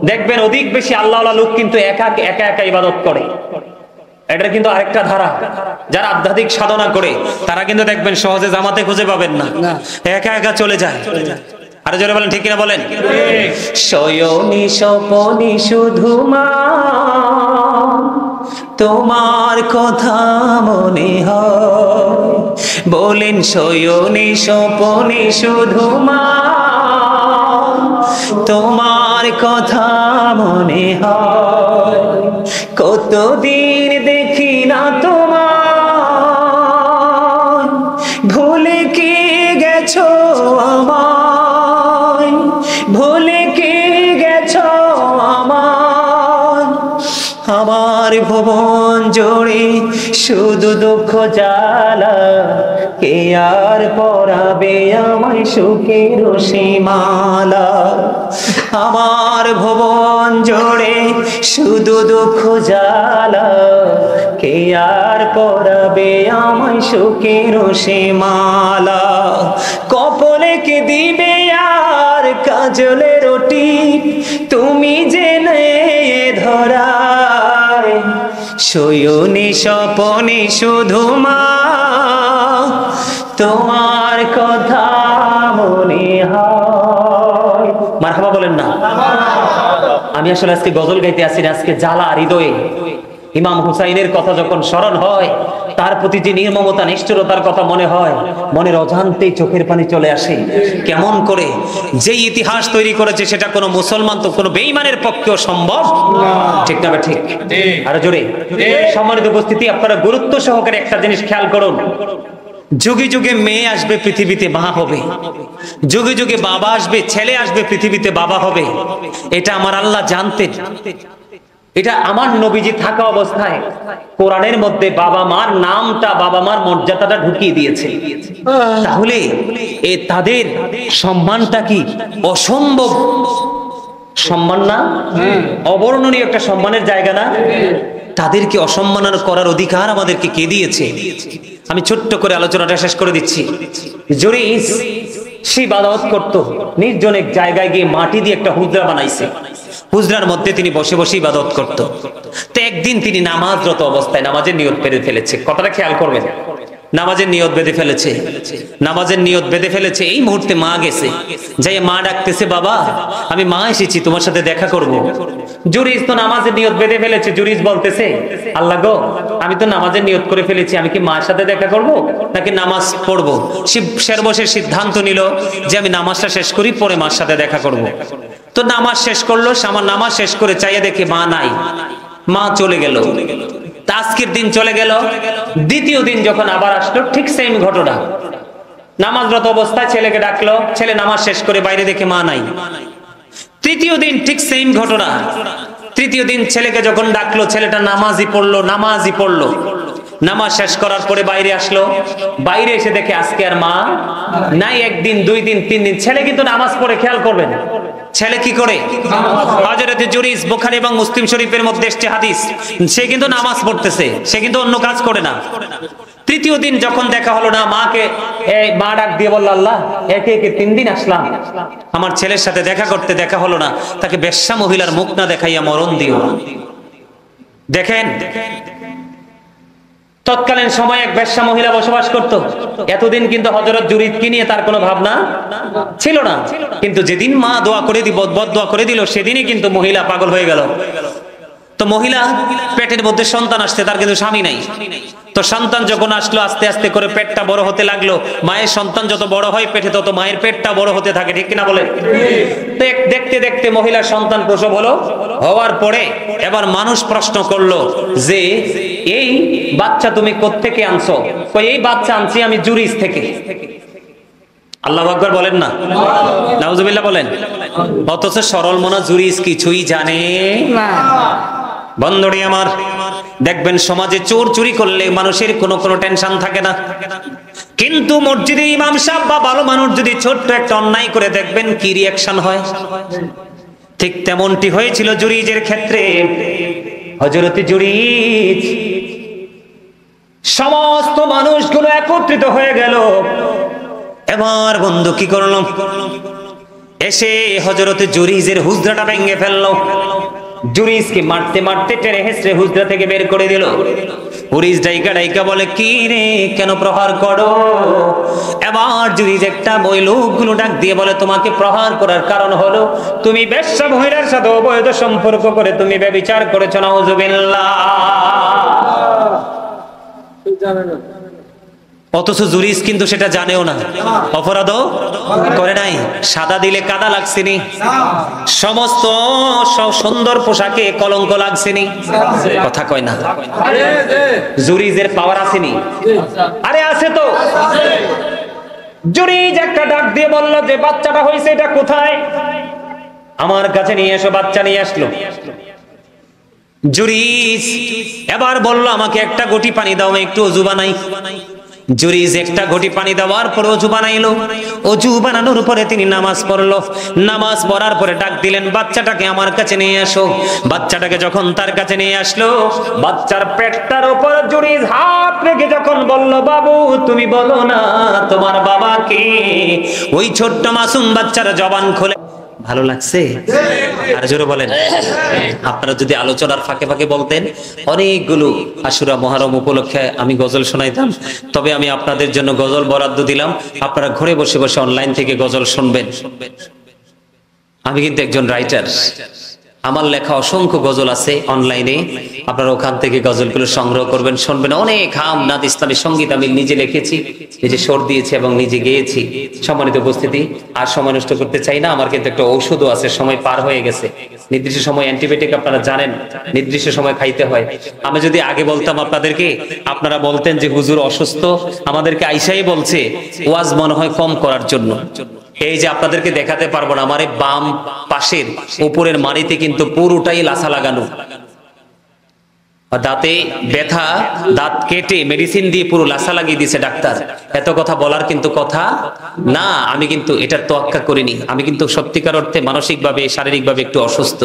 দেখবেন অধিক বেশি আল্লাহওয়ালা লোক কিন্তু একা একা ইবাদত করে। এটা কিন্তু আরেকটা ধারা। যারা আধ্যাত্মিক সাধনা করে তারা কিন্তু দেখবেন সহজে জামাতে খুঁজে পাবেন না, একা একা চলে যায়। আরে জোরে বলেন, ঠিক কিনা বলেন? শয়নি স্বপনি শুধু মা, তোমার কথা মনে হয়। বলেন শয়নি স্বপনি শুধু মা, তোমার কথা মনে হয়। কতদিন দেখি না তোমার, ভুলে কি গেছো আমায়, ভুলে কি গেছো আমায়। আমার ভুবন জুড়ে শুধু দুঃখ জ্বালা, কে আর পরাবে আমায় সুখের সীমালা। আমার ভুবন জুড়ে শুধু দুঃখ জ্বালা, কে আর পরাবে আমায় সুখের সীমালা। কপালে কে দিবে আর কাজলের টিপ, তুমি জেনে ধরায়। শয়নি স্বপনে শুধু মা, তোমার কথা মনে হয়। মারহাবা বলেন না। আমি আসলে আজকে গজল গাইতে আসি না, আজকে জ্বালা হৃদয়ে। ইমাম হুসাইনের কথা যখন স্মরণ হয়, তার প্রতি যে নির্মমতা নিষ্ঠুরতার কথা মনে হয়, মনের অজান্তেই চোখের পানি চলে আসে। কেমন করে যে ইতিহাস তৈরি করেছে সেটা কোনো মুসলমান তো কোনো বেঈমানের পক্ষেও সম্ভব ঠিক না? ঠিক। আর জোরে সম্মানিত উপস্থিতি, আপনারা গুরুত্ব সহকারে একটা জিনিস খেয়াল করুন। যুগে যুগে মেয়ে আসবে, পৃথিবীতে মা হবে। যুগে যুগে বাবা আসবে, ছেলে আসবে, পৃথিবীতে বাবা হবে। এটা আমার আল্লাহ জানতেন। এটা আমার নবীজি থাকা অবস্থায় কোরআনের মধ্যে বাবা মার নামটা, বাবা মার মর্যাদাটা ঢুকিয়ে দিয়েছে। তাহলে তাদের সম্মানটা কি অসম্ভব সম্মান না? অবর্ণনীয় একটা সম্মানের জায়গা না? তাদেরকে অসম্মাননা করার অধিকার আমাদেরকে কে দিয়েছে? আমি ছোট্ট করে আলোচনাটা শেষ করে দিচ্ছি। জুরিস সে ইবাদত করত, নির্জন এক জায়গায় গিয়ে মাটি দিয়ে একটা হুজরা বানাইছে। হুজরার মধ্যে তিনি বসে বসে ইবাদত করত। তো একদিন তিনি নামাজরত অবস্থায় নামাজের নিয়ত বেঁধে ফেলেছে। কথাটা খেয়াল করবেন, নামাজের নিয়ত বেঁধে ফেলেছে। নামাজের নিয়ত বেঁধে ফেলেছে, এই মুহূর্তে মা গেছে, যাই মা ডাকতেছে, বাবা আমি মা এসেছি, তোমার সাথে দেখা করব। জুরিস তো নামাজের নিয়ত বেঁধে ফেলেছে। জুরিস বলতেছে, আল্লাহ গো, আমি তো নামাজের নিয়ত করে ফেলেছি, আমি কি মার সাথে দেখা করব নাকি নামাজ পড়বো? সর্বশেষ সিদ্ধান্ত নিল যে আমি নামাজটা শেষ করি, পরে মার সাথে দেখা করব। তো নামাজ শেষ করলো, আমার নামাজ শেষ করে চাইয়া দেখে মা নাই, মা চলে গেল। আজকের দিন চলে গেল। দ্বিতীয় দিন যখন আবার আসলো, ঠিক সেম ঘটনা। নামাজরত অবস্থায় ছেলেকে ডাকলো, ছেলে নামাজ শেষ করে বাইরে দেখে মা নাই। তৃতীয় দিন ঠিক সেম ঘটনা। তৃতীয় দিন ছেলেকে যখন ডাকলো, ছেলেটা নামাজই পড়লো। নামাজ শেষ করার পরে বাইরে আসলো, বাইরে এসে দেখে আজকে আর মা নাই। একদিন, দুই দিন, তিন দিন, ছেলে কিন্তু নামাজ পড়ে, খেয়াল করবেন ছেলে কি করে। হযরত জুরিস বুখারী এবং মুসলিম শরীফের মধ্যে এসেছে হাদিস, সে কিন্তু নামাজ পড়তেছে, সে কিন্তু অন্য কাজ করে না। তৃতীয় দিন যখন দেখা হলো না, মাকে মা ডাক দিয়ে বলল, আল্লাহ একে একে 3 দিন আসলাম, আমার ছেলের সাথে দেখা করতে দেখা হলো না, তাকে বেশ্যা মহিলার মুখ না দেখাইয়া মরণ দিও। দেখেন তৎকালীন সময়ে এক বেশ্যা মহিলা বসবাস করত। এতদিন কিন্তু হযরত জুরিদকে নিয়ে তার কোনো ভাবনা ছিল না। কিন্তু যেদিন মা দোয়া করে বদদোয়া করে দিল, সেদিনই কিন্তু মহিলা পাগল হয়ে গেল। তো মহিলা পেটের মধ্যে সন্তান আসছে, তার কিন্তু স্বামী নাই। তো সন্তান যখন আসলো, আস্তে আস্তে করে পেটটা বড় হতে লাগলো। মায়ের সন্তান যত বড় হয় পেটে, তত মায়ের পেটটা বড় হতে থাকে, ঠিক কিনা বলে? দেখতে দেখতে মহিলার সন্তান প্রসব হলো। হওয়ার পরে এবার মানুষ প্রশ্ন করলো যে এই বাচ্চা তুমি কোত্থেকে আনছো? এই বাচ্চা আনছি আমি জুরিস থেকে। আল্লাহু আকবার বলেন না, নাউজুবিল্লাহ বলেন। অথচ সরল মনা জুরিস কিছুই জানে না। বন্ধুরি আমার, দেখবেন সমাজে চোর চুরি করলে মানুষের কোনো টেনশন থাকে না, কিন্তু মসজিদে ইমাম সাহেব বা ভালো মানুষ যদি ছোট্ট একটা অন্যায় করে, দেখবেন কি রিঅ্যাকশন হয়। ঠিক তেমনটি হয়েছিল জুরিজের ক্ষেত্রে। হযরত জুরিজ, সমস্ত মানুষগুলো একত্রিত হয়ে গেল। এবার বন্ধু কি করলো, এসে হযরত জুরিজের হুজরাটা ভেঙে ফেললো। জুরিজকে মারতে মারতে টেনে হেসড়ে হুজরা থেকে বের করে দিল। জুরিজ ডাইকা বলে, কি রে, কেন প্রহার করো? এবার জুরিজ একটা ওই লোকগুলো ডাক দিয়ে বলে, তোমাকে প্রহার করার কারণ হলো তুমি বেশ্যা মহিলার সাথে অবৈধ সম্পর্ক করে তুমি ব্যভিচার করেছো। নাউজুবিল্লাহ। অথচ জুরিস কিন্তু সেটা জানেও না, অপরাধও করে নাই। সাদা দিলে কাদা লাগছেনি, সমস্ত সুন্দর পোশাকে কলঙ্ক লাগছেনি, কথা কয় না। জুরিজের পাওয়ার আসেনি? আরে আছে তো। জুরিজ একটা ডাক দিয়ে বলল যে বাচ্চাটা হয়েছে, এটা কোথায়? আমার কাছে নিয়ে এসো। বাচ্চা নিয়ে আসলো। জুরিজ এবার বলল, আমাকে একটা ঘটি পানি দাও, আমি একটু ওযু বানাই। জুরিজ একটা ঘটি পানি দেওয়ার পরে অজু বানাইলো। অজু বানানোর পরে তিনি নামাজ পড়লো। নামাজ পড়ার পরে ডাক দিলেন, বাচ্চাটাকে আমার কাছে নিয়ে আসো। বাচ্চাটাকে যখন তার কাছে নিয়ে আসলো, বাচ্চার পেটটার উপর জুরিজ হাত রেখে যখন বলল, বাবু তুমি বলো না তোমার বাবা কে? ওই ছোট্ট মাসুম বাচ্চার জবান খুলে। ভালো লাগছে? আর জোরে বলেন। আপনারা যদি আলোচনার ফাঁকে ফাঁকে বলতেন, অনেকগুলো আশুরা মহরম উপলক্ষে আমি গজল শোনাইতাম। তবে আমি আপনাদের জন্য গজল বরাদ্দ দিলাম, আপনারা ঘরে বসে বসে অনলাইন থেকে গজল শুনবেন। আমি কিন্তু একজন রাইটার, আমার লেখা অসংখ্য গজল আছে অনলাইনে, আপনারা ওখান থেকে গজলগুলো সংগ্রহ করবেন, শুনবেন। অনেক হামনাদ ইসলামী সঙ্গীত আমি নিজে লিখেছি, নিজে সুর দিয়েছি এবং নিজে গেয়েছি। সম্মানিত উপস্থিতি, আর সময় নষ্ট করতে চাই না, আমার কিন্তু একটা ঔষধও আছে, সময় পার হয়ে গেছে। নির্দিষ্ট সময় অ্যান্টিবায়োটিক আপনারা জানেন নির্দিষ্ট সময় খাইতে হয়। আমি যদি আগে বলতাম আপনাদেরকে, আপনারা বলতেন যে হুজুর অসুস্থ, আমাদেরকে আইসাই বলছে ওয়াজ মনে হয় কম করার জন্য। এই যে আপনাদেরকে দেখাতে পারবো না, আমার এই বাম পাশের উপরের মাড়িতে কিন্তু পুরোটাই লাসা লাগানো, দাঁতে ব্যথা, দাঁত কেটে মেডিসিন দিয়ে পুরো লাসা লাগিয়ে দিয়েছে ডাক্তার। এত কথা বলার কিন্তু কথা না, আমি কিন্তু এটার তোয়াক্কা করিনি। আমি কিন্তু সত্যিকার অর্থে মানসিকভাবে শারীরিকভাবে একটু অসুস্থ।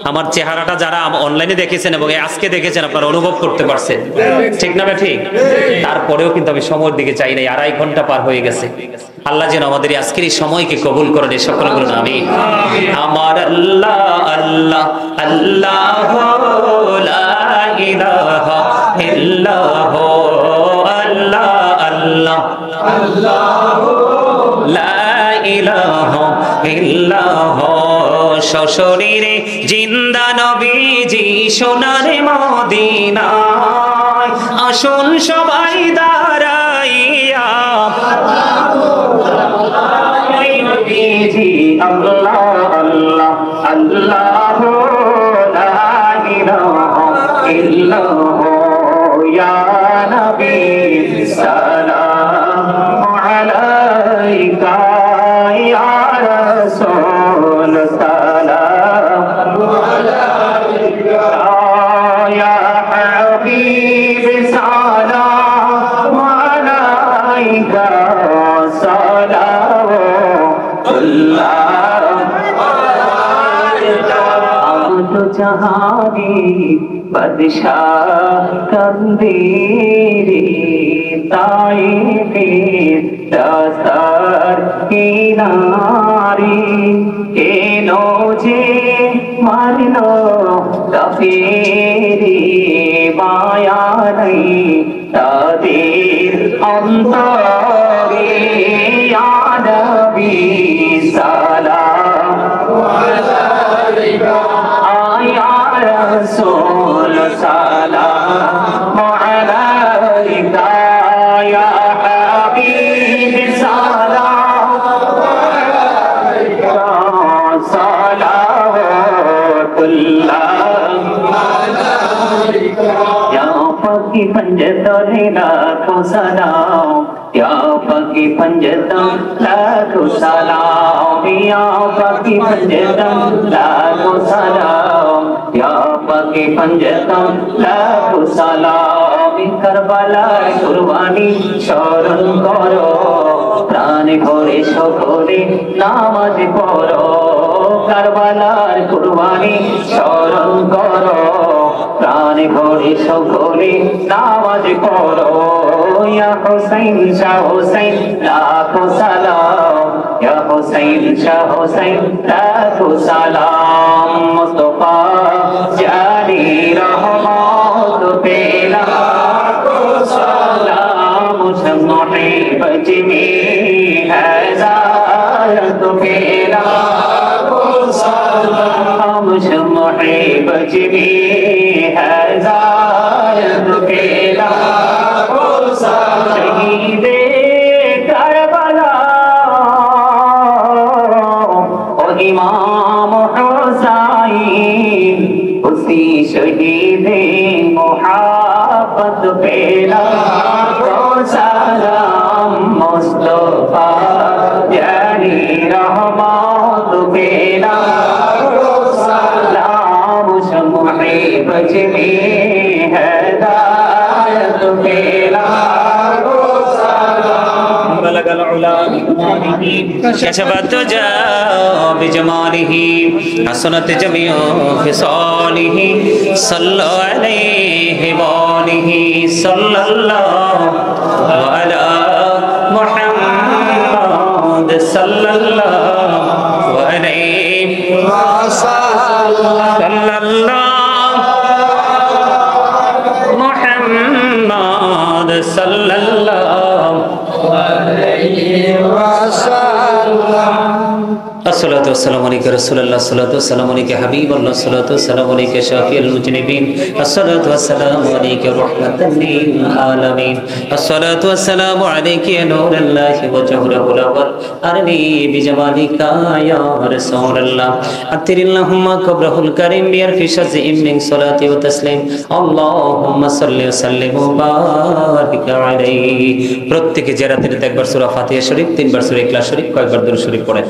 আমার চেহারাটা যারা অনলাইনে দেখেছেন এবং আজকে দেখেছেন আপনারা অনুভব করতে পারছেন, ঠিক না? ঠিক। তারপরেও কিন্তু আমি সময়ের দিকে চাই নাই, 2.5 ঘন্টা পার হয়ে গেছে। আল্লাহ যেন আমাদের আজকের এই সময়কে কবুল করেন, এই সকল বলুন আমিন। আমার আল্লাহ আল্লাহ আল্লাহ লা ইলাহা ইল্লাল্লাহ, আল্লাহ আল্লাহ আল্লাহ লা ইলাহা ইল্লাল্লাহ। সশরীরে জিন্দা নবীজি সোনার মদিনায়, আসুন সবাই দাঁড়াইয়া নবীজি আল্লাহ আল্লাহ আল্লাহ লা ইলাহা ইল্লাল্লাহ, ইয়া নবী সালাম আলাইকা, ইয়া রাসূল সালাম আলাইকা, ইয়া হাবিব সালাম আলাইকা, जहानी बादशाह कंदीरी ताईफे दास्तार किनारी, केनो जे मारलो काफिरी माया नहीं तादेर अंतरे, या नबी सलाम अलैका, या रसूल सलाम अलैका, या हबीब सलाम अलैका, सलावतुल्लाह अलैका, या फकी पंजतों लाखों सलाम, या फकी पंजतों लाखों सलाम, या फकी पंजतों लाखों सलाम, या फकी पंजतों लाखों सलाम। करबलार कुरबानी স্মরণ করো, প্রাণে ভরে সকলে নামাজ পড়ো, কারবালার কুরবানি স্মরণ করো, প্রাণে ভরে সকলে নামাজ পড়ো, ইয়া হুসাইন শাহ হুসাইন লাখো সালাম, ইয়া হুসাইন শাহ হুসাইন লাখো সালাম। মুস্তাফা জানি রহমত পেলা সালাম, মুশম্মে বজমি হযারত পেলা সালাম, মুশম্মে বজমি হযারত পেলা সালাম। শহীদে কারবালা ও ইমাম হুসাইন, উসি শহীদে মুহাব্বত পেলা সালাম, মুস্তাফা জানি রহমত পেলা সালাম, মুশম্মে বজমি হদায়ত পেলা সালাম। বলগল উলা বিমানিহি কশফত জা বিজমানিহি, হাসনাত জামিউ ফিসালিহি, সাল্লু আলাইহি ওয়ালিহি সাল্লাল্লাহু আলা মুহাম্মাদ সাল্লাল্লাহু আলাইহি সাল্লাল্লাহু মুহাম্মাদ সাল্লাল্লাহু আলাইহি ওয়াসাল্লাম। আসসালাতু والسلام عليك رسول الله الصلاة والسلام عليك حبيب الله الصلاة والسلام عليك شافي المذنبين الصلاة والسلام عليك رحمة للعالمين الصلاة والسلام عليك يا نور الله وجهره الأول أرني بجمالك يا رسول الله أطر اللهم قبره الكريم بيرفي شزء من صلاة وتسليم اللهم صل وسلم وبارك عليه প্রত্যেকে জেরাতের একবার সূরা ফাতিহা শরীফ 3 বার সূরা ইখলাস শরীফ কয়েকবার দুরূদ শরীফ পড়েন